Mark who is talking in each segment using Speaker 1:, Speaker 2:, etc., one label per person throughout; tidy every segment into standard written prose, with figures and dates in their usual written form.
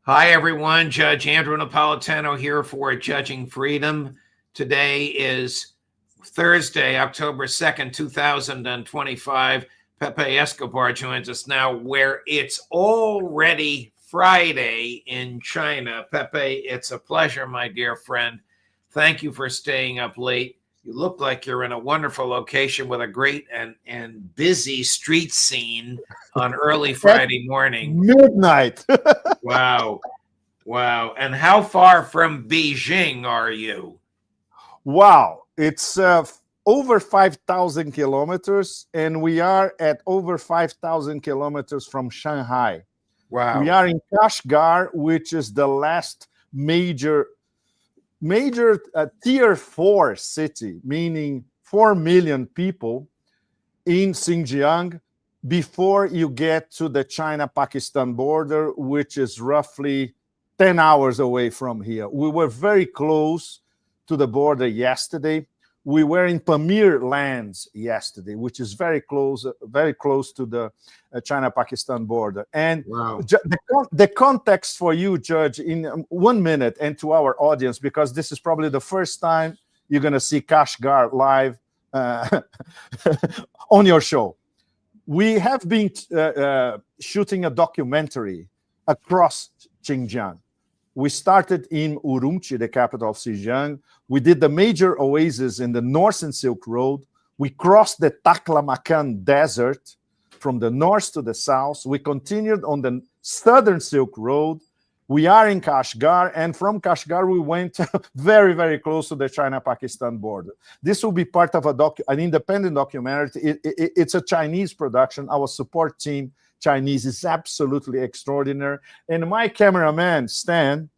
Speaker 1: Hi, everyone. Judge Andrew Napolitano here for Judging Freedom. Today is Thursday, October 2nd, 2025. Pepe Escobar joins us now, where it's already Friday in China. Pepe, it's a pleasure, my dear friend. Thank you for staying up late. You look like you're in a wonderful location with a great and busy street scene on early
Speaker 2: At
Speaker 1: Friday morning.
Speaker 2: midnight.
Speaker 1: Wow. Wow. And how far from Beijing are you?
Speaker 2: Wow. It's over 5,000 kilometers, and we are at over 5,000 kilometers from Shanghai. We
Speaker 1: Wow.
Speaker 2: are in Kashgar, which is the last major tier 4 city, meaning 4 million people in Xinjiang before you get to the China-Pakistan border, which is roughly 10 hours away from here. We were very close to the border yesterday. We were in Pamir lands yesterday, which is very close to the China-Pakistan border. And
Speaker 1: Wow.
Speaker 2: the context for you, Judge, in 1 minute, and to our audience, because this is probably the first time you're going to see Kashgar live on your show. We have been shooting a documentary across Xinjiang. We started in Urumqi, the capital of Xinjiang. We did the major oases in the Northern Silk Road. We crossed the Taklamakan Desert from the north to the south. We continued on the Southern Silk Road. We are in Kashgar, and from Kashgar, we went very, very close to the China-Pakistan border. This will be part of an independent documentary. It's a Chinese production. Our support team, Chinese, is absolutely extraordinary. And my cameraman, Stan,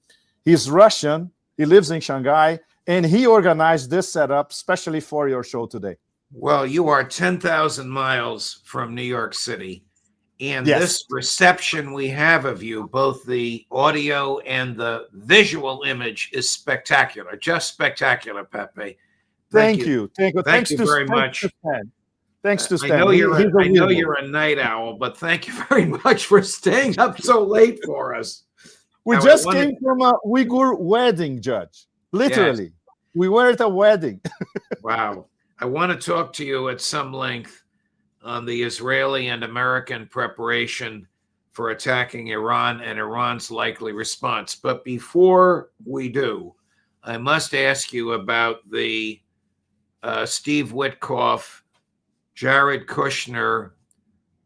Speaker 2: he's Russian. He lives in Shanghai, and he organized this setup especially for your show today.
Speaker 1: Well, you are 10,000 miles from New York City. And
Speaker 2: Yes.
Speaker 1: this reception we have of you, both the audio and the visual image, is spectacular. Just spectacular, Pepe.
Speaker 2: Thank you.
Speaker 1: Thank you very much.
Speaker 2: Thanks to Stan.
Speaker 1: I know you're a night owl, but thank you very much for staying up so late for us.
Speaker 2: We just came from a Uyghur wedding, Judge. Literally. Yes. We were at a wedding.
Speaker 1: Wow. I want to talk to you at some length on the Israeli and American preparation for attacking Iran and Iran's likely response. But before we do, I must ask you about the Steve Witkoff, Jared Kushner,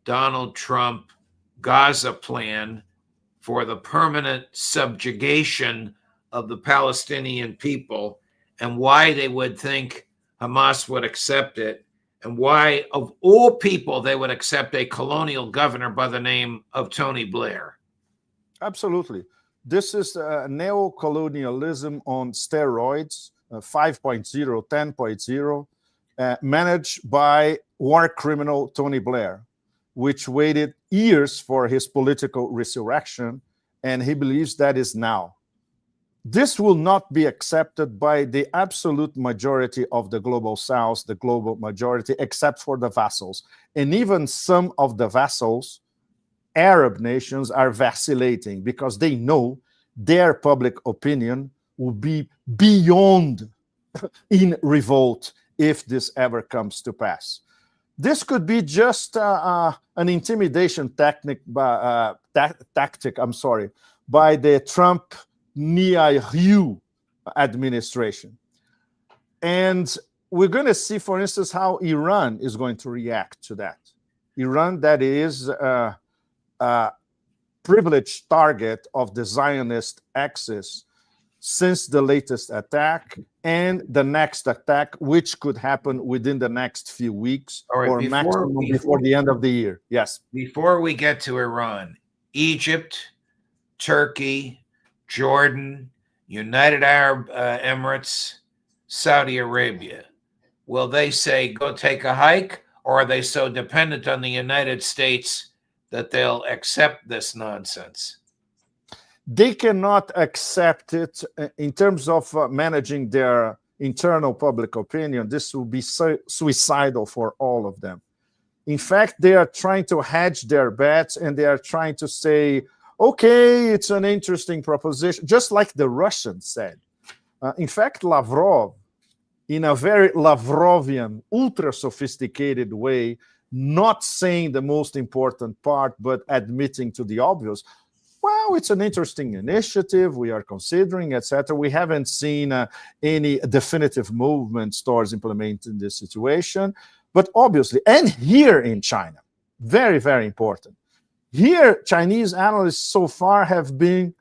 Speaker 1: Donald Trump Gaza plan for the permanent subjugation of the Palestinian people, and why they would think Hamas would accept it, and why, of all people, they would accept a colonial governor by the name of Tony Blair.
Speaker 2: Absolutely. This is neo-colonialism on steroids, 5.0, 10.0, managed by war criminal Tony Blair, which waited years for his political resurrection, and he believes that is now. This will not be accepted by the absolute majority of the global south, the global majority, except for the vassals. And even some of the vassals, Arab nations, are vacillating because they know their public opinion will be beyond in revolt if this ever comes to pass. This could be just an intimidation tactic by the Trump Netanyahu administration. And we're going to see, for instance, how Iran is going to react to that. Iran, that is a privileged target of the Zionist axis since the latest attack and the next attack, which could happen within the next few weeks or maximum before the end of the year. Yes.
Speaker 1: Before we get to Iran, Egypt, Turkey, Jordan, United Arab Emirates, Saudi Arabia, will they say, go take a hike, or are they so dependent on the United States that they'll accept this nonsense?
Speaker 2: They cannot accept it in terms of managing their internal public opinion. This will be suicidal for all of them. In fact, they are trying to hedge their bets, and they are trying to say, okay, it's an interesting proposition, just like the Russians said. In fact, Lavrov, in a very Lavrovian, ultra sophisticated way, not saying the most important part, but admitting to the obvious. Well, it's an interesting initiative. We are considering, etc. We haven't seen any definitive movements towards implementing this situation. But obviously, and here in China, very, very important. Here, Chinese analysts so far have been,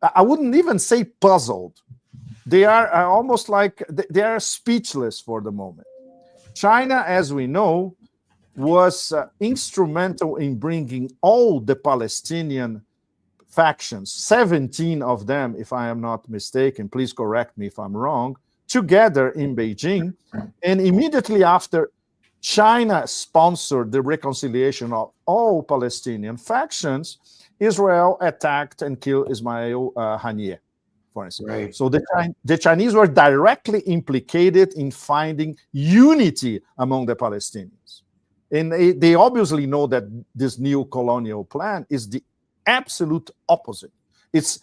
Speaker 2: I wouldn't even say puzzled. They are almost like they are speechless for the moment. China, as we know, was instrumental in bringing all the Palestinian factions, 17 of them, if I am not mistaken, please correct me if I'm wrong, together in Beijing. And immediately after China sponsored the reconciliation of all Palestinian factions, Israel attacked and killed Ismail Haniyeh, for instance.
Speaker 1: Right.
Speaker 2: So the Chinese were directly implicated in finding unity among the Palestinians. And they obviously know that this new colonial plan is the absolute opposite. It's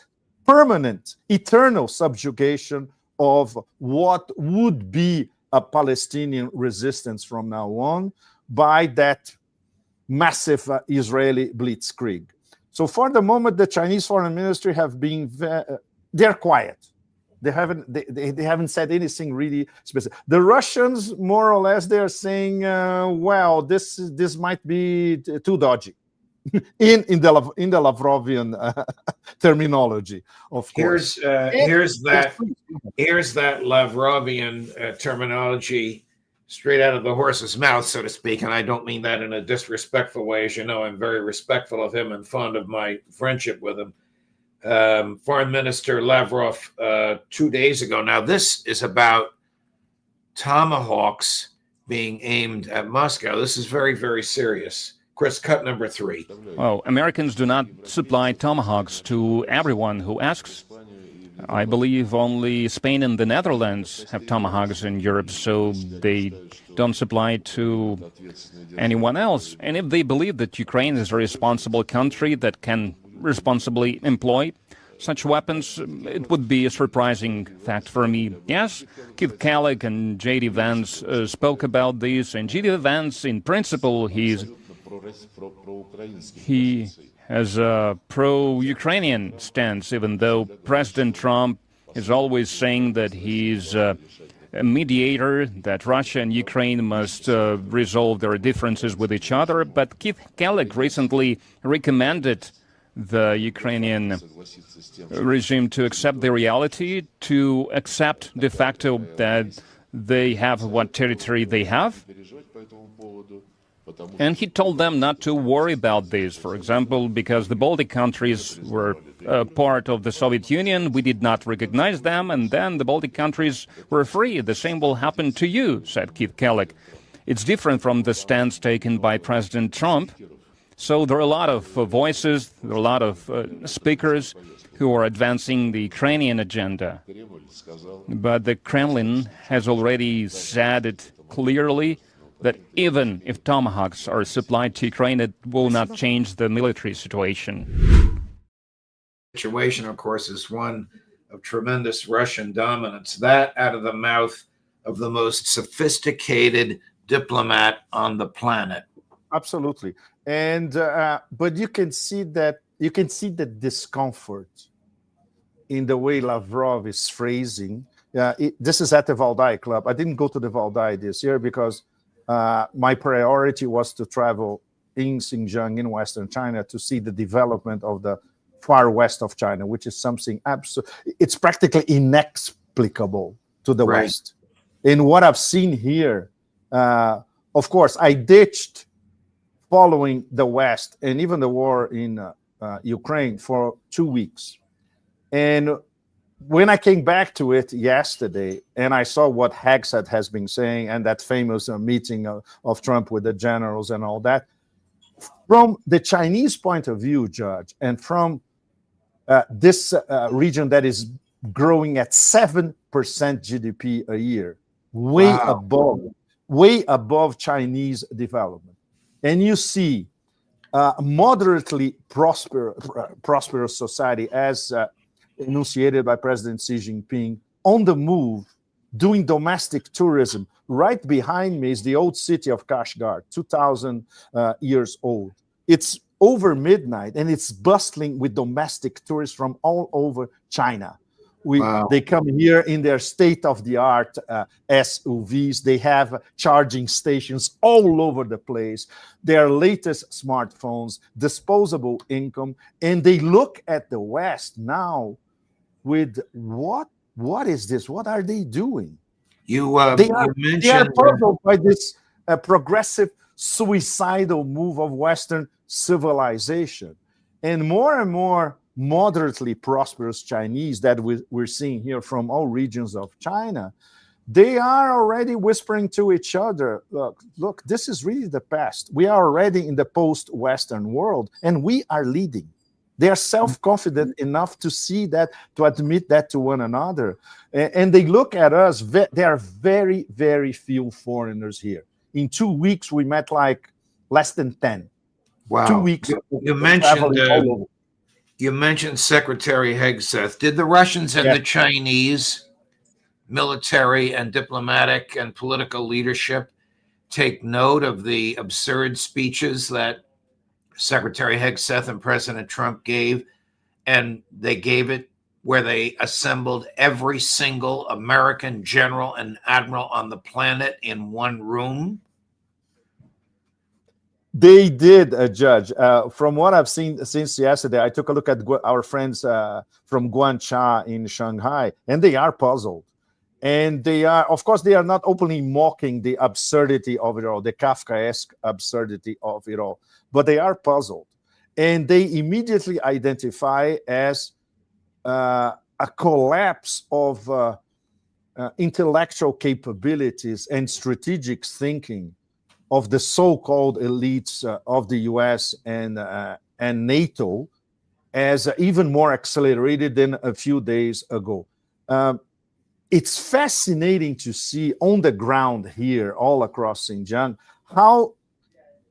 Speaker 2: permanent, eternal subjugation of what would be a Palestinian resistance from now on by that massive Israeli blitzkrieg. So for the moment, the Chinese foreign ministry have been they're quiet. They haven't said anything really specific. The Russians, more or less, they're saying, well, this might be too dodgy in the Lavrovian terminology, of course.
Speaker 1: Here's that Lavrovian terminology straight out of the horse's mouth, so to speak. And I don't mean that in a disrespectful way. As you know, I'm very respectful of him and fond of my friendship with him. Foreign Minister Lavrov 2 days ago. Now, this is about tomahawks being aimed at Moscow. This is very, very serious. Chris, cut number 3.
Speaker 3: Well, Americans do not supply tomahawks to everyone who asks. I believe only Spain and the Netherlands have tomahawks in Europe, so they don't supply to anyone else. And if they believe that Ukraine is a responsible country that can responsibly employ such weapons, it would be a surprising fact for me. Yes, Keith Kellogg and J.D. Vance spoke about this, and J.D. Vance, in principle, he has a pro-Ukrainian stance, even though President Trump is always saying that he's a mediator, that Russia and Ukraine must resolve their differences with each other. But Keith Kellogg recently recommended the Ukrainian regime to accept the reality, to accept de facto that they have what territory they have. And he told them not to worry about this. For example, because the Baltic countries were part of the Soviet Union, we did not recognize them, and then the Baltic countries were free. The same will happen to you, said Keith Kellogg. It's different from the stance taken by President Trump. So there are a lot of voices, there are a lot of speakers who are advancing the Ukrainian agenda. But the Kremlin has already said it clearly that even if tomahawks are supplied to Ukraine, it will not change the military situation.
Speaker 1: Situation, of course, is one of tremendous Russian dominance. That out of the mouth of the most sophisticated diplomat on the planet.
Speaker 2: Absolutely. And but you can see the discomfort in the way Lavrov is phrasing. This is at the Valdai Club. I didn't go to the Valdai this year because my priority was to travel in Xinjiang in Western China to see the development of the far west of China, which is something it's practically inexplicable to the West. In what I've seen here, of course, I ditched following the West and even the war in Ukraine for 2 weeks. And when I came back to it yesterday and I saw what Hegseth has been saying and that famous meeting of Trump with the generals and all that, from the Chinese point of view, Judge, and from this region that is growing at 7% GDP a year, way above Chinese development. And you see moderately prosperous society, as enunciated by President Xi Jinping, on the move, doing domestic tourism. Right behind me is the old city of Kashgar, 2,000 years old. It's over midnight, and it's bustling with domestic tourists from all over China.
Speaker 1: Wow.
Speaker 2: They come here in their state-of-the-art SUVs. They have charging stations all over the place, their latest smartphones, disposable income, and they look at the West now with what is this? What are they doing?
Speaker 1: You
Speaker 2: They are
Speaker 1: mentioned
Speaker 2: puzzled by this progressive suicidal move of Western civilization. And more moderately prosperous Chinese that we're seeing here from all regions of China, they are already whispering to each other, look, this is really the past. We are already in the post-Western world, and we are leading. They are self-confident enough to see that, to admit that to one another. And they look at us, there are very, very few foreigners here. In 2 weeks, we met like less than 10.
Speaker 1: wow.
Speaker 2: 2 weeks.
Speaker 1: You mentioned Secretary Hegseth. Did the Russians and the Chinese military and diplomatic and political leadership take note of the absurd speeches that Secretary Hegseth and President Trump gave, and they gave it where they assembled every single American general and admiral on the planet in one room?
Speaker 2: They did, Judge. From what I've seen since yesterday, I took a look at our friends from Guangzhou in Shanghai, and they are puzzled. And they are, of course, they are not openly mocking the absurdity of it all, the Kafkaesque absurdity of it all, but they are puzzled. And they immediately identify as a collapse of intellectual capabilities and strategic thinking of the so-called elites of the U.S. and NATO, as even more accelerated than a few days ago. It's fascinating to see on the ground here, all across Xinjiang, how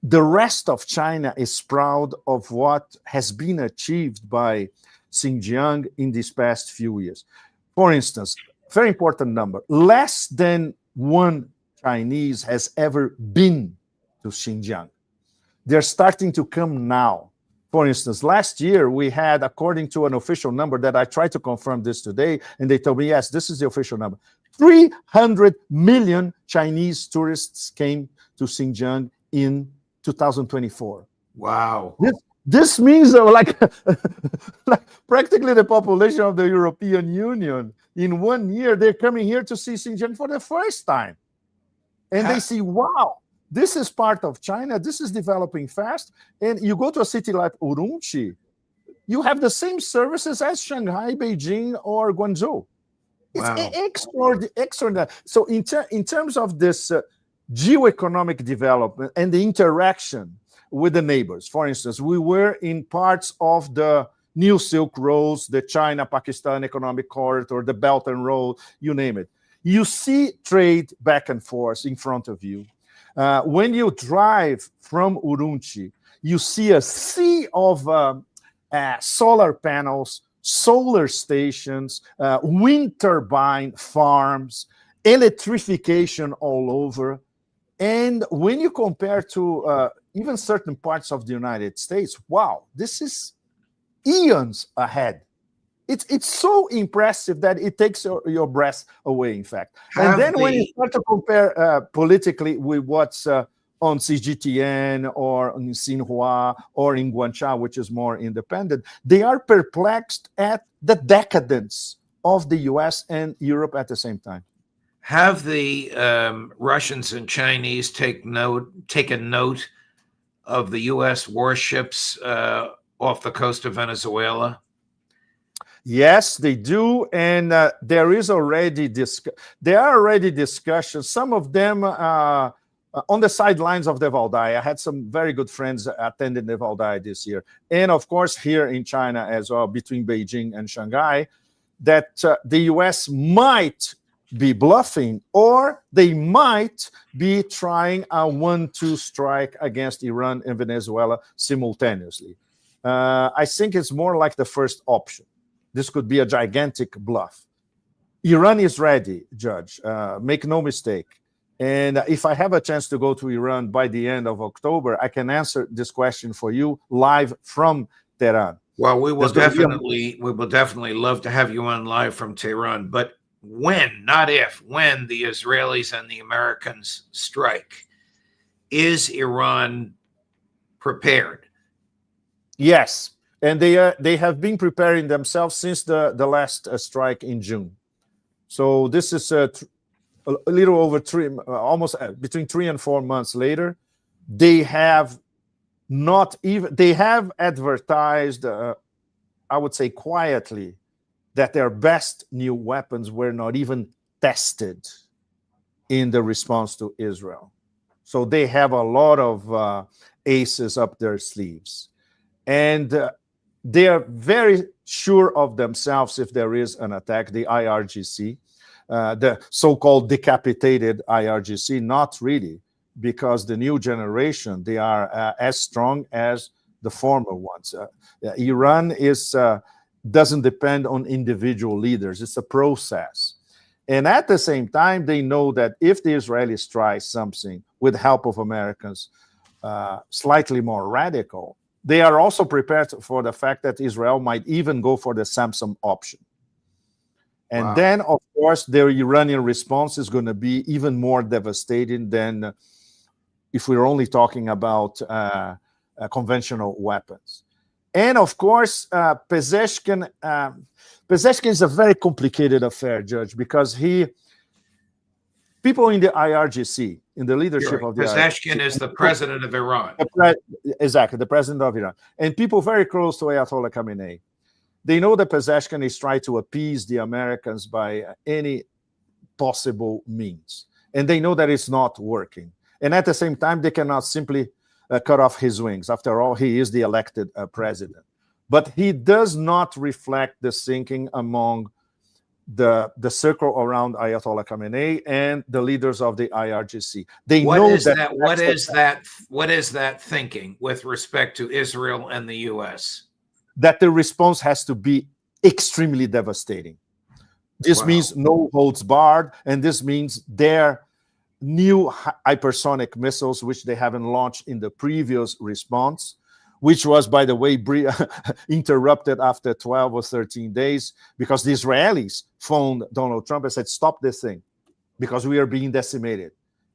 Speaker 2: the rest of China is proud of what has been achieved by Xinjiang in these past few years. For instance, very important number, less than one Chinese has ever been to Xinjiang. They're starting to come now. For instance, last year we had, according to an official number that I tried to confirm this today, and they told me, yes, this is the official number, 300 million Chinese tourists came to Xinjiang in 2024.
Speaker 1: Wow.
Speaker 2: This means like practically the population of the European Union. In 1 year, they're coming here to see Xinjiang for the first time. And they see, wow, this is part of China. This is developing fast. And you go to a city like Urumqi, you have the same services as Shanghai, Beijing, or Guangzhou. It's extraordinary. So in terms of this geoeconomic development and the interaction with the neighbors, for instance, we were in parts of the New Silk Roads, the China-Pakistan Economic Corridor, the Belt and Road, you name it. You see trade back and forth in front of you. When you drive from Urumqi, you see a sea of solar panels, solar stations, wind turbine farms, electrification all over. And when you compare to even certain parts of the United States, wow, this is eons ahead. It's so impressive that it takes your breath away, in fact. And then when you start to compare politically with what's on CGTN or in Xinhua or in Guangzhou, which is more independent, they are perplexed at the decadence of the US and Europe at the same time.
Speaker 1: Have the Russians and Chinese taken note of the US warships off the coast of Venezuela?
Speaker 2: Yes, they do, and there are already discussions. Some of them on the sidelines of the Valdai. I had some very good friends attending the Valdai this year, and of course here in China as well, between Beijing and Shanghai, that the U.S. might be bluffing, or they might be trying a 1-2 strike against Iran and Venezuela simultaneously. I think it's more like the first option. This could be a gigantic bluff. Iran is ready, Judge. Make no mistake. And if I have a chance to go to Iran by the end of October, I can answer this question for you live from Tehran.
Speaker 1: Well, we will definitely love to have you on live from Tehran. But when, not if, when the Israelis and the Americans strike, is Iran prepared?
Speaker 2: Yes, and they have been preparing themselves since the last strike in June. So this is a little over almost between 3 and 4 months later. They have advertised, I would say quietly, that their best new weapons were not even tested in the response to Israel. So they have a lot of aces up their sleeves. And they are very sure of themselves if there is an attack, the IRGC, the so-called decapitated IRGC, not really, because the new generation, they are as strong as the former ones. Iran doesn't depend on individual leaders. It's a process. And at the same time, they know that if the Israelis try something with help of Americans, slightly more radical, they are also prepared for the fact that Israel might even go for the Samsung option. And
Speaker 1: Wow.
Speaker 2: then, of course, their Iranian response is going to be even more devastating than if we're only talking about conventional weapons. And, of course, Pezeshkian is a very complicated affair, Judge, because people in the IRGC, in the leadership of the
Speaker 1: Pezeshkian is the president of Iran.
Speaker 2: Exactly, the president of Iran. And people very close to Ayatollah Khamenei, they know that Pezeshkian is trying to appease the Americans by any possible means. And they know that it's not working. And at the same time, they cannot simply cut off his wings. After all, he is the elected president. But he does not reflect the thinking among the circle around Ayatollah Khamenei and the leaders of the IRGC. They know that.
Speaker 1: What is that thinking with respect to Israel and the U.S.?
Speaker 2: That the response has to be extremely devastating. This means no holds barred, and this means their new hypersonic missiles, which they haven't launched in the previous response, which was, by the way, interrupted after 12 or 13 days because the Israelis phoned Donald Trump and said, stop this thing because we are being decimated.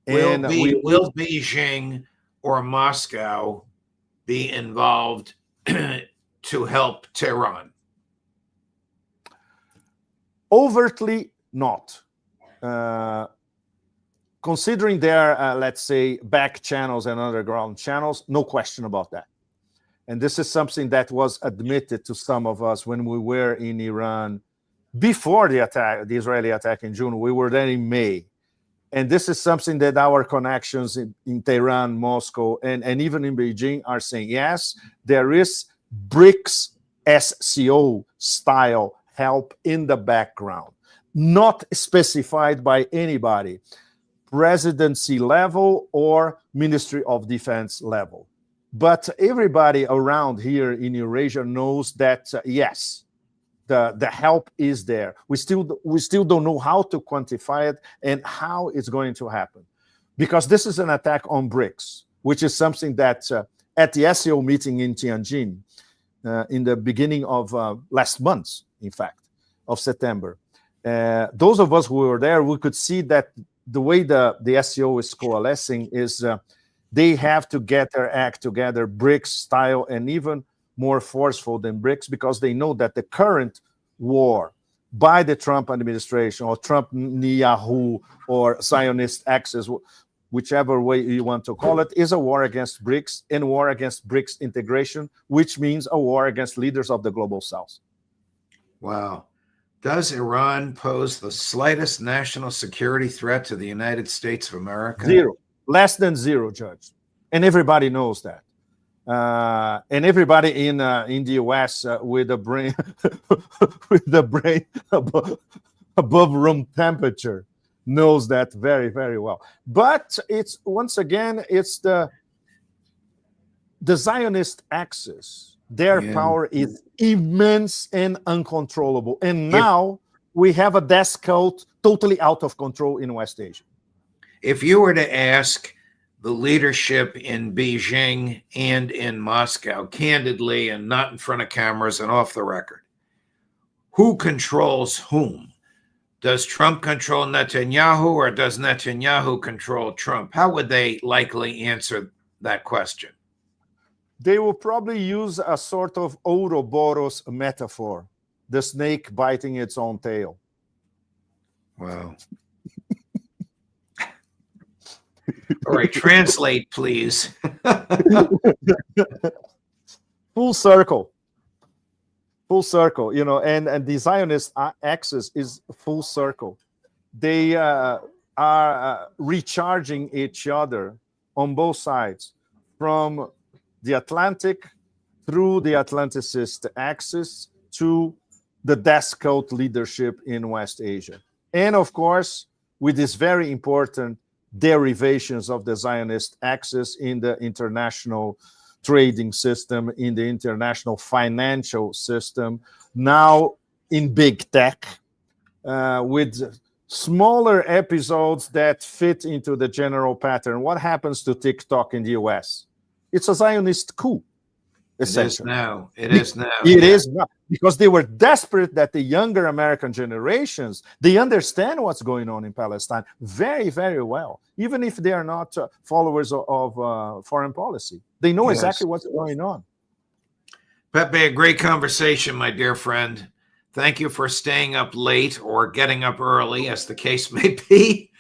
Speaker 1: Will Beijing or Moscow be involved to help Tehran?
Speaker 2: Overtly not. Considering their, let's say, back channels and underground channels, no question about that. And this is something that was admitted to some of us when we were in Iran before the Israeli attack in June. We were there in May. And this is something that our connections in Tehran, Moscow, and even in Beijing are saying, yes, there is BRICS SCO style help in the background, not specified by anybody, presidency level or Ministry of Defense level. But everybody around here in Eurasia knows that, yes, the help is there. We still don't know how to quantify it and how it's going to happen. Because this is an attack on BRICS, which is something that at the SCO meeting in Tianjin, in the beginning of last month, in fact, of September, those of us who were there, we could see that the way the SCO is coalescing is they have to get their act together, BRICS style, and even more forceful than BRICS, because they know that the current war by the Trump administration or Trump-Netanyahu or Zionist axis, whichever way you want to call it, is a war against BRICS and war against BRICS integration, which means a war against leaders of the global south.
Speaker 1: Wow. Does Iran pose the slightest national security threat to the United States of America?
Speaker 2: Zero. Less than zero, Judge. And everybody knows that. And everybody in the U.S. with the brain above room temperature knows that very, very well. But it's, once again, it's the Zionist axis. Their power is immense and uncontrollable. And now we have a despot totally out of control in West Asia.
Speaker 1: If you were to ask the leadership in Beijing and in Moscow, candidly and not in front of cameras and off the record, who controls whom? Does Trump control Netanyahu, or does Netanyahu control Trump? How would they likely answer that question?
Speaker 2: They will probably use a sort of Ouroboros metaphor, the snake biting its own tail.
Speaker 1: Wow. All right, translate, please.
Speaker 2: Full circle. Full circle, you know, and the Zionist axis is full circle. They are recharging each other on both sides, from the Atlantic through the Atlanticist axis to the despot leadership in West Asia. And of course, with these very important derivations of the Zionist axis in the international trading system, in the international financial system, now in big tech, with smaller episodes that fit into the general pattern. What happens to TikTok in the US? It's a Zionist coup, essentially.
Speaker 1: It is now.
Speaker 2: It is now, because they were desperate that the younger American generations, they understand what's going on in Palestine very, very well, even if they are not followers of foreign policy. They know exactly what's going on.
Speaker 1: Pepe, a great conversation, my dear friend. Thank you for staying up late or getting up early, as the case may be,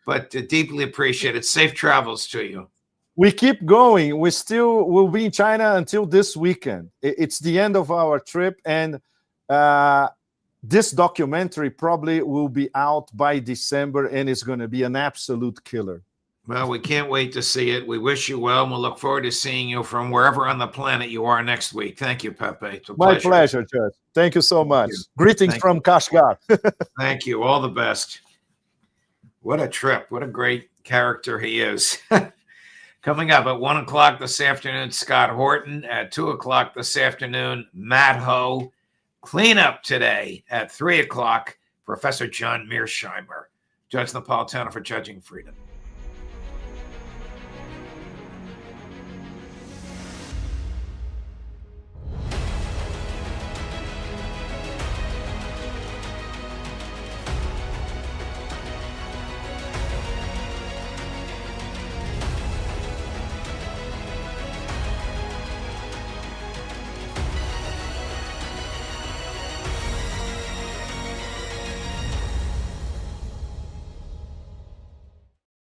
Speaker 1: but deeply appreciate it. Safe travels to you.
Speaker 2: We keep going. We still will be in China until this weekend. It's the end of our trip, and this documentary probably will be out by December, and it's going to be an absolute killer.
Speaker 1: Well, we can't wait to see it. We wish you well, and we'll look forward to seeing you from wherever on the planet you are next week. Thank you, Pepe. It's a
Speaker 2: My pleasure, Judge. Thank you so much. Greetings from Kashgar.
Speaker 1: Thank you. All the best. What a trip. What a great character he is. Coming up at 1 o'clock this afternoon, Scott Horton. At 2 o'clock this afternoon, Matt Ho. Cleanup today at 3 o'clock, Professor John Mearsheimer. Judge Napolitano for Judging Freedom.